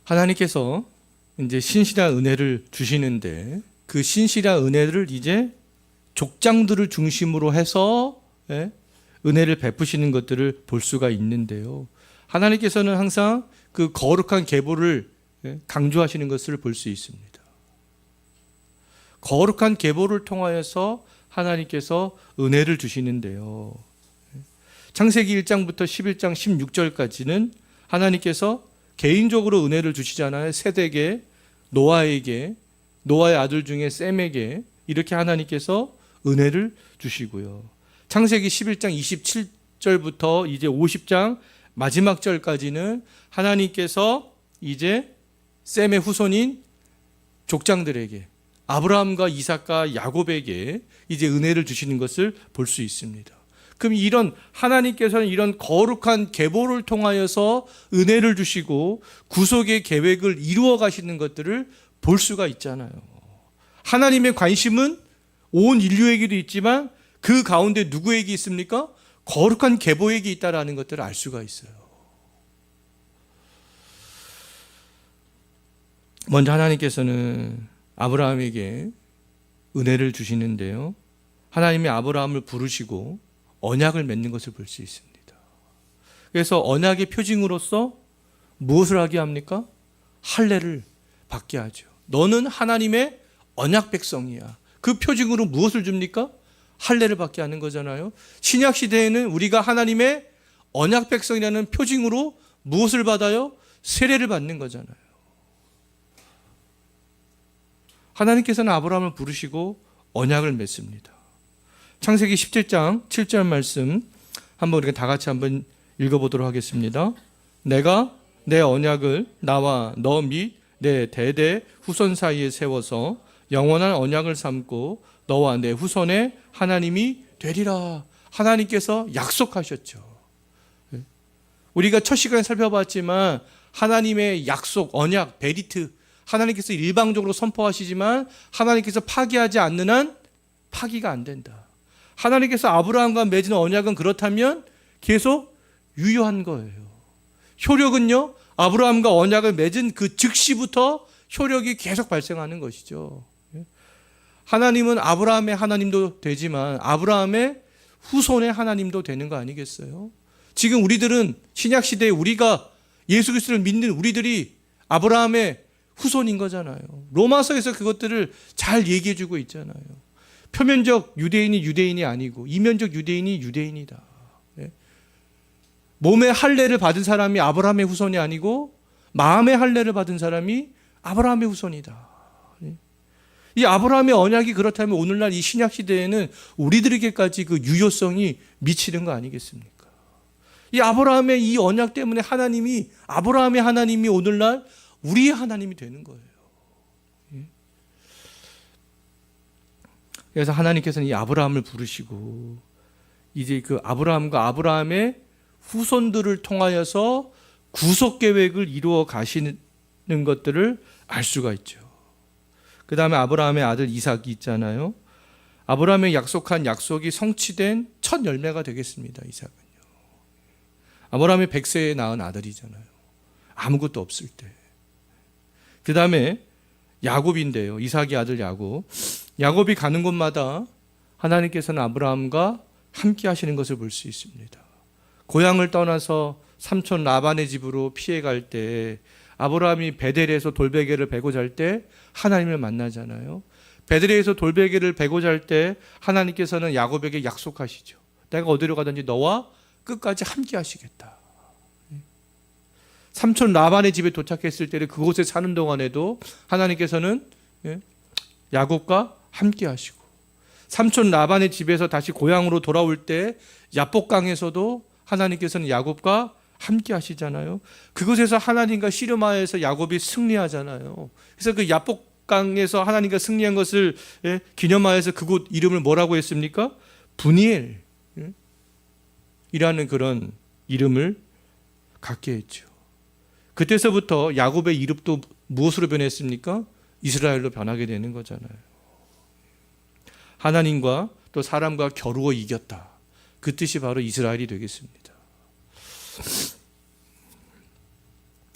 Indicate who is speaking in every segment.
Speaker 1: 하나님께서 이제 신실한 은혜를 주시는데 그 신실한 은혜를 이제 족장들을 중심으로 해서 은혜를 베푸시는 것들을 볼 수가 있는데요. 하나님께서는 항상 그 거룩한 계보를 강조하시는 것을 볼 수 있습니다. 거룩한 계보를 통하여서 하나님께서 은혜를 주시는데요. 창세기 1장부터 11장 16절까지는 하나님께서 개인적으로 은혜를 주시잖아요. 셋에게, 노아에게, 노아의 아들 중에 셈에게 이렇게 하나님께서 은혜를 주시고요. 창세기 11장 27절부터 이제 50장 마지막 절까지는 하나님께서 이제 셈의 후손인 족장들에게, 아브라함과 이삭과 야곱에게 이제 은혜를 주시는 것을 볼 수 있습니다. 그럼 이런 하나님께서는 이런 거룩한 계보를 통하여서 은혜를 주시고 구속의 계획을 이루어 가시는 것들을 볼 수가 있잖아요. 하나님의 관심은 온 인류에게도 있지만 그 가운데 누구에게 있습니까? 거룩한 계보에게 있다라는 것들을 알 수가 있어요. 먼저 하나님께서는 아브라함에게 은혜를 주시는데요. 하나님이 아브라함을 부르시고 언약을 맺는 것을 볼 수 있습니다. 그래서 언약의 표징으로서 무엇을 하게 합니까? 할례를 받게 하죠. 너는 하나님의 언약 백성이야. 그 표징으로 무엇을 줍니까? 할례를 받게 하는 거잖아요. 신약 시대에는 우리가 하나님의 언약 백성이라는 표징으로 무엇을 받아요? 세례를 받는 거잖아요. 하나님께서는 아브라함을 부르시고 언약을 맺습니다. 창세기 17장 7절 말씀 한번 우리가 다 같이 한번 읽어보도록 하겠습니다. 내가 내 언약을 나와 너 및 내 대대 후손 사이에 세워서 영원한 언약을 삼고 너와 내 후손의 하나님이 되리라. 하나님께서 약속하셨죠. 우리가 첫 시간에 살펴봤지만 하나님의 약속, 언약, 베리트, 하나님께서 일방적으로 선포하시지만 하나님께서 파기하지 않는 한 파기가 안 된다. 하나님께서 아브라함과 맺은 언약은 그렇다면 계속 유효한 거예요. 효력은요, 아브라함과 언약을 맺은 그 즉시부터 효력이 계속 발생하는 것이죠. 하나님은 아브라함의 하나님도 되지만 아브라함의 후손의 하나님도 되는 거 아니겠어요? 지금 우리들은 신약 시대에 우리가 예수 그리스도를 믿는 우리들이 아브라함의 후손인 거잖아요. 로마서에서 그것들을 잘 얘기해 주고 있잖아요. 표면적 유대인이 유대인이 아니고 이면적 유대인이 유대인이다. 몸의 할례를 받은 사람이 아브라함의 후손이 아니고 마음의 할례를 받은 사람이 아브라함의 후손이다. 이 아브라함의 언약이 그렇다면 오늘날 이 신약 시대에는 우리들에게까지 그 유효성이 미치는 거 아니겠습니까? 이 아브라함의 이 언약 때문에 하나님이, 아브라함의 하나님이 오늘날 우리의 하나님이 되는 거예요. 그래서 하나님께서는 이 아브라함을 부르시고 이제 그 아브라함과 아브라함의 후손들을 통하여서 구속 계획을 이루어 가시는 것들을 알 수가 있죠. 그 다음에 아브라함의 아들 이삭이 있잖아요. 아브라함의 약속한 약속이 성취된 첫 열매가 되겠습니다. 이삭은요. 아브라함이 100세에 낳은 아들이잖아요. 아무것도 없을 때. 그 다음에 야곱인데요. 이삭의 아들 야곱. 야곱이 가는 곳마다 하나님께서는 아브라함과 함께 하시는 것을 볼 수 있습니다. 고향을 떠나서 삼촌 라반의 집으로 피해갈 때 아브라함이 베델에서 돌베개를 베고 잘 때 하나님을 만나잖아요. 베델에서 돌베개를 베고 잘 때 하나님께서는 야곱에게 약속하시죠. 내가 어디로 가든지 너와 끝까지 함께 하시겠다. 삼촌 라반의 집에 도착했을 때는 그곳에 사는 동안에도 하나님께서는 야곱과 함께 하시고, 삼촌 라반의 집에서 다시 고향으로 돌아올 때 야복강에서도 하나님께서는 야곱과 함께 하시잖아요. 그곳에서 하나님과 씨름하여서 야곱이 승리하잖아요. 그래서 그 야복강에서 하나님과 승리한 것을 기념하여서 그곳 이름을 뭐라고 했습니까? 브니엘 이라는 그런 이름을 갖게 했죠. 그때서부터 야곱의 이름도 무엇으로 변했습니까? 이스라엘로 변하게 되는 거잖아요. 하나님과 또 사람과 겨루어 이겼다. 그 뜻이 바로 이스라엘이 되겠습니다.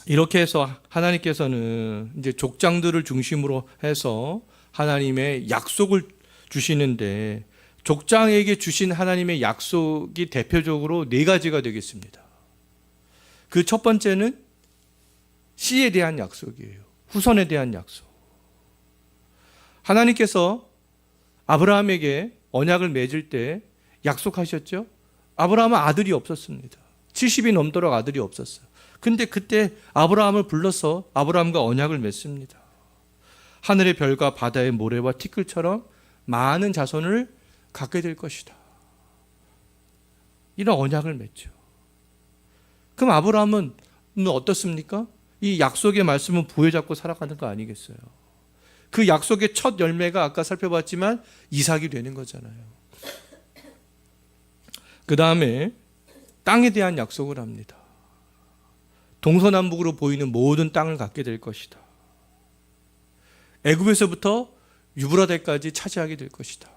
Speaker 1: 이렇게 해서 하나님께서는 이제 족장들을 중심으로 해서 하나님의 약속을 주시는데, 족장에게 주신 하나님의 약속이 대표적으로 네 가지가 되겠습니다. 그 첫 번째는 씨에 대한 약속이에요. 후손에 대한 약속. 하나님께서 아브라함에게 언약을 맺을 때 약속하셨죠. 아브라함은 아들이 없었습니다. 70이 넘도록 아들이 없었어요. 근데 그때 아브라함을 불러서 아브라함과 언약을 맺습니다. 하늘의 별과 바다의 모래와 티끌처럼 많은 자손을 갖게 될 것이다. 이런 언약을 맺죠. 그럼 아브라함은 어떻습니까? 이 약속의 말씀은 부여잡고 살아가는 거 아니겠어요? 그 약속의 첫 열매가 아까 살펴봤지만 이삭이 되는 거잖아요. 그 다음에 땅에 대한 약속을 합니다. 동서남북으로 보이는 모든 땅을 갖게 될 것이다. 애굽에서부터 유브라데까지 차지하게 될 것이다.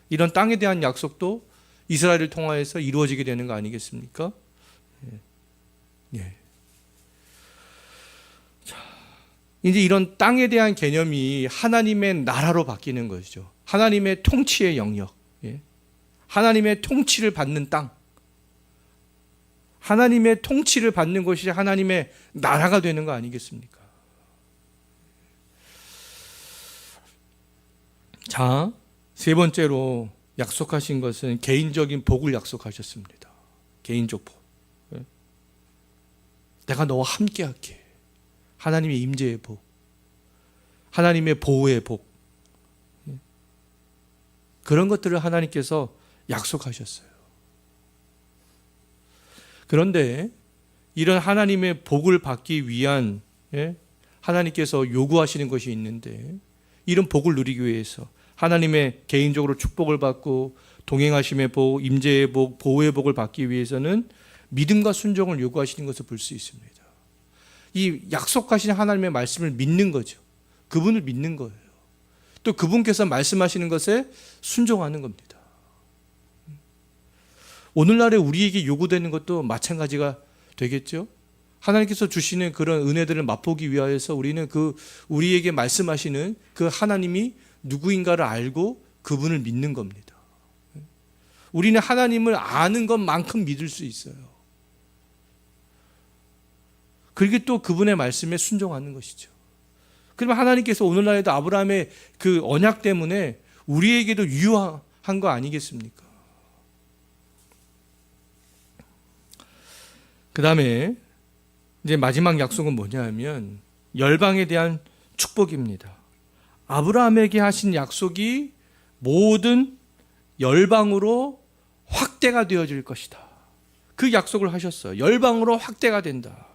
Speaker 1: 이런 땅에 대한 약속도 이스라엘을 통하여서 이루어지게 되는 거 아니겠습니까? 예. 자, 이제 이런 땅에 대한 개념이 하나님의 나라로 바뀌는 것이죠. 하나님의 통치의 영역, 하나님의 통치를 받는 땅, 하나님의 통치를 받는 것이 하나님의 나라가 되는 거 아니겠습니까? 자, 세 번째로 약속하신 것은 개인적인 복을 약속하셨습니다. 개인적 복. 내가 너와 함께 할게. 하나님의 임재의 복, 하나님의 보호의 복, 그런 것들을 하나님께서 약속하셨어요. 그런데 이런 하나님의 복을 받기 위한 하나님께서 요구하시는 것이 있는데, 이런 복을 누리기 위해서 하나님의 개인적으로 축복을 받고 동행하심의 복, 임재의 복, 보호의 복을 받기 위해서는 믿음과 순종을 요구하시는 것을 볼 수 있습니다. 이 약속하신 하나님의 말씀을 믿는 거죠. 그분을 믿는 거예요. 또 그분께서 말씀하시는 것에 순종하는 겁니다. 오늘날에 우리에게 요구되는 것도 마찬가지가 되겠죠. 하나님께서 주시는 그런 은혜들을 맛보기 위하여서 우리는 우리에게 말씀하시는 그 하나님이 누구인가를 알고 그분을 믿는 겁니다. 우리는 하나님을 아는 것만큼 믿을 수 있어요. 그리고 또 그분의 말씀에 순종하는 것이죠. 그러면 하나님께서 오늘날에도 아브라함의 그 언약 때문에 우리에게도 유효한 거 아니겠습니까? 그 다음에 이제 마지막 약속은 뭐냐 하면 열방에 대한 축복입니다. 아브라함에게 하신 약속이 모든 열방으로 확대가 되어질 것이다. 그 약속을 하셨어요. 열방으로 확대가 된다.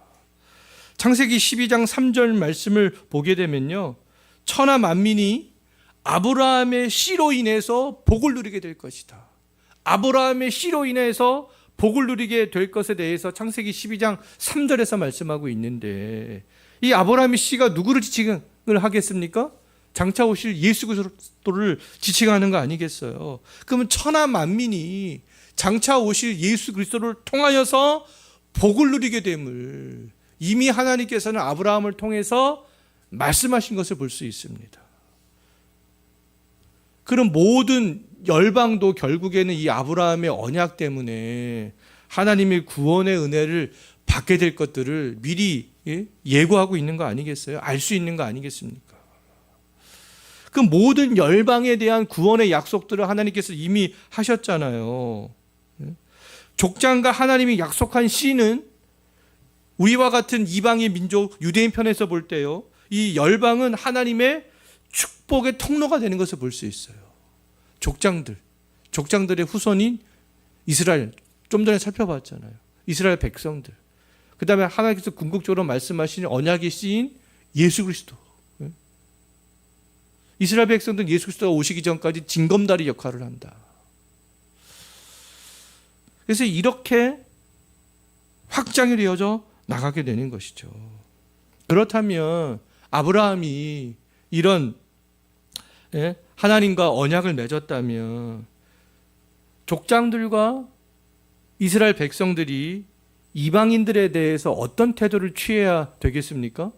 Speaker 1: 창세기 12장 3절 말씀을 보게 되면요, 천하 만민이 아브라함의 씨로 인해서 복을 누리게 될 것이다. 아브라함의 씨로 인해서 복을 누리게 될 것에 대해서 창세기 12장 3절에서 말씀하고 있는데, 이 아브라함의 씨가 누구를 지칭을 하겠습니까? 장차 오실 예수 그리스도를 지칭하는 거 아니겠어요? 그러면 천하 만민이 장차 오실 예수 그리스도를 통하여서 복을 누리게 됨을 이미 하나님께서는 아브라함을 통해서 말씀하신 것을 볼 수 있습니다. 그럼 모든 열방도 결국에는 이 아브라함의 언약 때문에 하나님의 구원의 은혜를 받게 될 것들을 미리 예고하고 있는 거 아니겠어요? 알 수 있는 거 아니겠습니까? 그 모든 열방에 대한 구원의 약속들을 하나님께서 이미 하셨잖아요. 족장과 하나님이 약속한 씨는 우리와 같은 이방의 민족 유대인 편에서 볼 때요, 이 열방은 하나님의 축복의 통로가 되는 것을 볼 수 있어요. 족장들의 후손인 이스라엘, 좀 전에 살펴봤잖아요. 이스라엘 백성들. 그 다음에 하나님께서 궁극적으로 말씀하신 언약의 씨인 예수 그리스도. 이스라엘 백성들은 예수 그리스도가 오시기 전까지 징검다리 역할을 한다. 그래서 이렇게 확장이 되어져 나가게 되는 것이죠. 그렇다면 아브라함이 이런 하나님과 언약을 맺었다면 족장들과 이스라엘 백성들이 이방인들에 대해서 어떤 태도를 취해야 되겠습니까?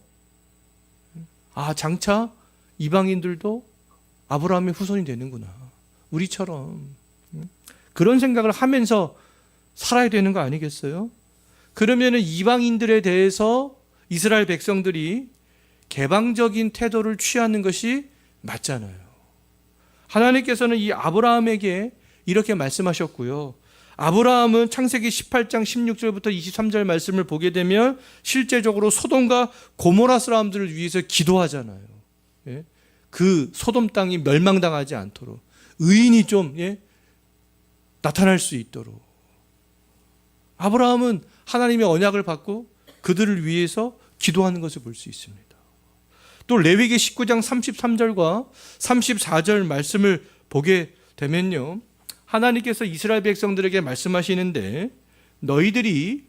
Speaker 1: 장차 이방인들도 아브라함의 후손이 되는구나. 우리처럼. 그런 생각을 하면서 살아야 되는 거 아니겠어요? 그러면은 이방인들에 대해서 이스라엘 백성들이 개방적인 태도를 취하는 것이 맞잖아요. 하나님께서는 이 아브라함에게 이렇게 말씀하셨고요. 아브라함은 창세기 18장 16절부터 23절 말씀을 보게 되면 실제적으로 소돔과 고모라 사람들을 위해서 기도하잖아요. 예? 그 소돔 땅이 멸망당하지 않도록 의인이 좀 나타날 수 있도록. 아브라함은 하나님의 언약을 받고 그들을 위해서 기도하는 것을 볼 수 있습니다. 또 레위기 19장 33절과 34절 말씀을 보게 되면요, 하나님께서 이스라엘 백성들에게 말씀하시는데 너희들이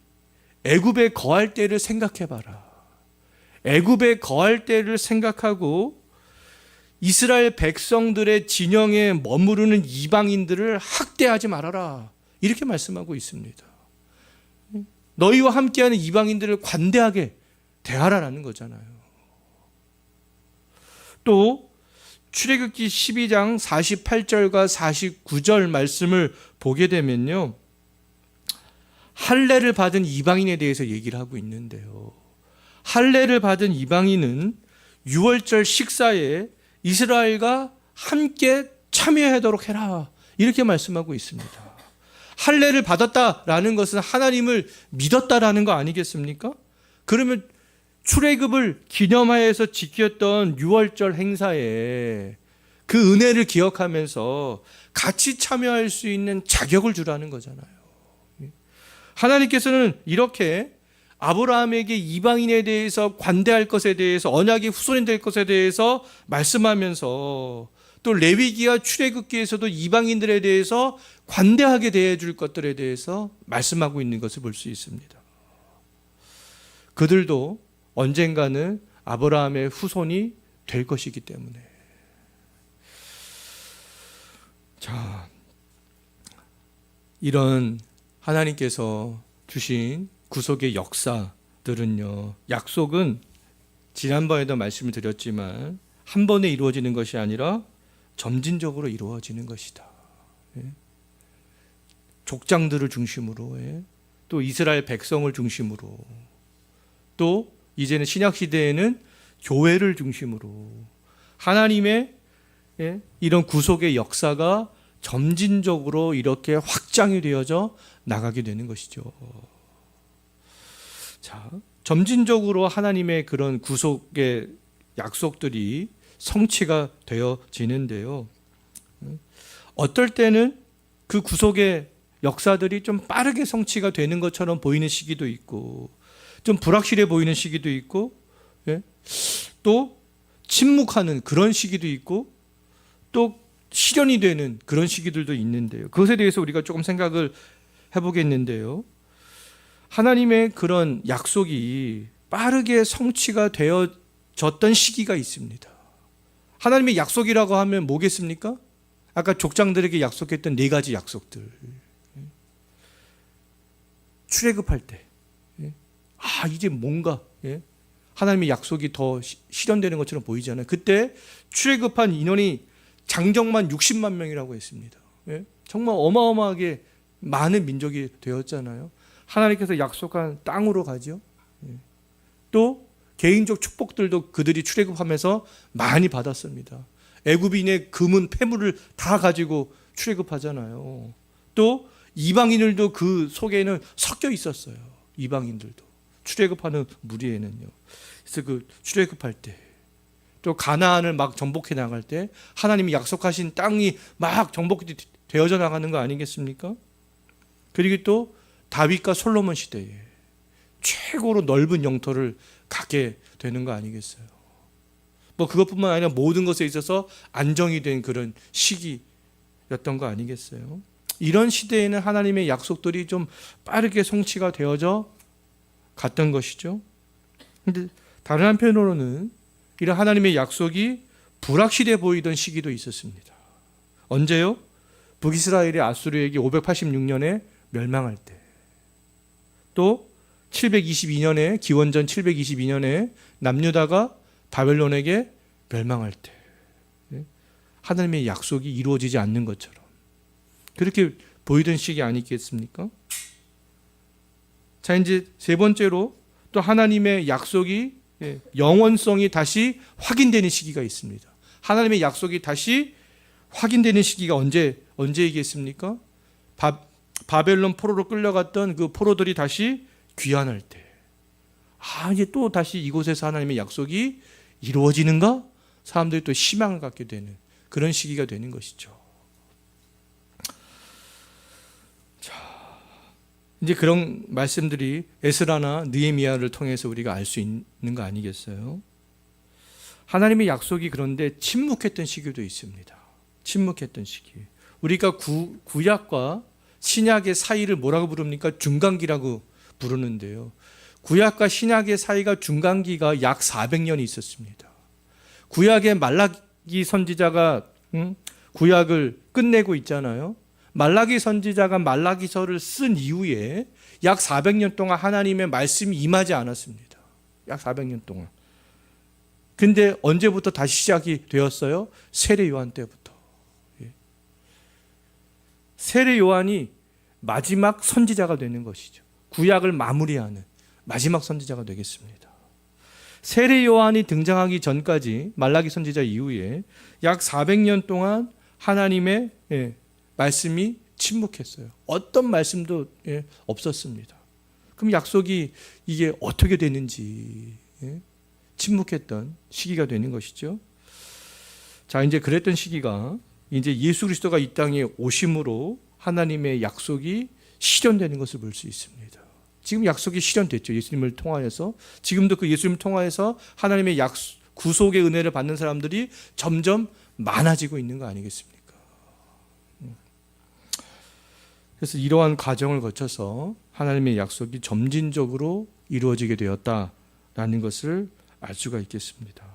Speaker 1: 애굽에 거할 때를 생각해봐라. 애굽에 거할 때를 생각하고 이스라엘 백성들의 진영에 머무르는 이방인들을 학대하지 말아라. 이렇게 말씀하고 있습니다. 너희와 함께하는 이방인들을 관대하게 대하라라는 거잖아요. 또 출애굽기 12장 48절과 49절 말씀을 보게 되면요, 할례를 받은 이방인에 대해서 얘기를 하고 있는데요, 할례를 받은 이방인은 유월절 식사에 이스라엘과 함께 참여하도록 해라. 이렇게 말씀하고 있습니다. 할례를 받았다라는 것은 하나님을 믿었다라는 거 아니겠습니까? 그러면 출애굽을 기념하여서 지켰던 유월절 행사에 그 은혜를 기억하면서 같이 참여할 수 있는 자격을 주라는 거잖아요. 하나님께서는 이렇게 아브라함에게 이방인에 대해서 관대할 것에 대해서, 언약의 후손이 될 것에 대해서 말씀하면서 또 레위기와 출애굽기에서도 이방인들에 대해서 관대하게 대해줄 것들에 대해서 말씀하고 있는 것을 볼 수 있습니다. 그들도 언젠가는 아브라함의 후손이 될 것이기 때문에. 자, 이런 하나님께서 주신 구속의 역사들은요, 약속은 지난번에도 말씀을 드렸지만 한 번에 이루어지는 것이 아니라 점진적으로 이루어지는 것이다. 족장들을 중심으로, 또 이스라엘 백성을 중심으로, 또 이제는 신약 시대에는 교회를 중심으로 하나님의 이런 구속의 역사가 점진적으로 이렇게 확장이 되어져 나가게 되는 것이죠. 자, 점진적으로 하나님의 그런 구속의 약속들이 성취가 되어지는데요, 어떨 때는 그 구속의 역사들이 좀 빠르게 성취가 되는 것처럼 보이는 시기도 있고, 좀 불확실해 보이는 시기도 있고, 또 침묵하는 그런 시기도 있고, 또 실현이 되는 그런 시기들도 있는데요, 그것에 대해서 우리가 조금 생각을 해보겠는데요, 하나님의 그런 약속이 빠르게 성취가 되어졌던 시기가 있습니다. 하나님의 약속이라고 하면 뭐겠습니까? 아까 족장들에게 약속했던 4가지 약속들. 출애굽할 때, 이제 뭔가 하나님의 약속이 더 실현되는 것처럼 보이잖아요. 그때 출애굽한 인원이 장정만 60만 명이라고 했습니다. 정말 어마어마하게 많은 민족이 되었잖아요. 하나님께서 약속한 땅으로 가죠. 또 개인적 축복들도 그들이 출애굽하면서 많이 받았습니다. 애굽인의 금은 폐물을 다 가지고 출애굽하잖아요. 또 이방인들도 그 속에는 섞여 있었어요. 이방인들도 출애굽하는 무리에는요. 그래서 그 출애굽할 때, 또 가나안을 막 정복해 나갈 때 하나님이 약속하신 땅이 막 정복이 되어져 나가는 거 아니겠습니까? 그리고 또 다윗과 솔로몬 시대에 최고로 넓은 영토를 갖게 되는 거 아니겠어요? 그것뿐만 아니라 모든 것에 있어서 안정이 된 그런 시기였던 거 아니겠어요? 이런 시대에는 하나님의 약속들이 좀 빠르게 성취가 되어져 갔던 것이죠. 그런데 다른 한편으로는 이런 하나님의 약속이 불확실해 보이던 시기도 있었습니다. 언제요? 북이스라엘이 아수르에게 586년에 멸망할 때, 또 722년에 기원전 722년에 남유다가 바벨론에게 멸망할 때 하나님의 약속이 이루어지지 않는 것처럼 그렇게 보이던 시기 아니겠습니까? 자, 이제 세 번째로 또 하나님의 약속이 영원성이 다시 확인되는 시기가 있습니다. 하나님의 약속이 다시 확인되는 시기가 언제이겠습니까? 바벨론 포로로 끌려갔던 그 포로들이 다시 귀환할 때, 이제 또 다시 이곳에서 하나님의 약속이 이루어지는가? 사람들이 또 희망을 갖게 되는 그런 시기가 되는 것이죠. 자, 이제 그런 말씀들이 에스라나 느헤미야를 통해서 우리가 알 수 있는 거 아니겠어요? 하나님의 약속이 그런데 침묵했던 시기도 있습니다. 침묵했던 시기. 우리가 구약과 신약의 사이를 뭐라고 부릅니까? 중간기라고 부르는데요. 구약과 신약의 사이가 중간기가 약 400년이 있었습니다. 구약의 말라기 선지자가 구약을 끝내고 있잖아요. 말라기 선지자가 말라기서를 쓴 이후에 약 400년 동안 하나님의 말씀이 임하지 않았습니다. 약 400년 동안. 근데 언제부터 다시 시작이 되었어요? 세례 요한 때부터. 세례 요한이 마지막 선지자가 되는 것이죠. 구약을 마무리하는 마지막 선지자가 되겠습니다. 세례 요한이 등장하기 전까지 말라기 선지자 이후에 약 400년 동안 하나님의 말씀이 침묵했어요. 어떤 말씀도 없었습니다. 그럼 약속이 이게 어떻게 되는지 침묵했던 시기가 되는 것이죠. 자, 이제 그랬던 시기가 이제 예수 그리스도가 이 땅에 오심으로 하나님의 약속이 실현되는 것을 볼 수 있습니다. 지금 약속이 실현됐죠. 예수님을 통하여서. 지금도 그 예수님을 통하여서 하나님의 구속의 은혜를 받는 사람들이 점점 많아지고 있는 거 아니겠습니까? 그래서 이러한 과정을 거쳐서 하나님의 약속이 점진적으로 이루어지게 되었다라는 것을 알 수가 있겠습니다.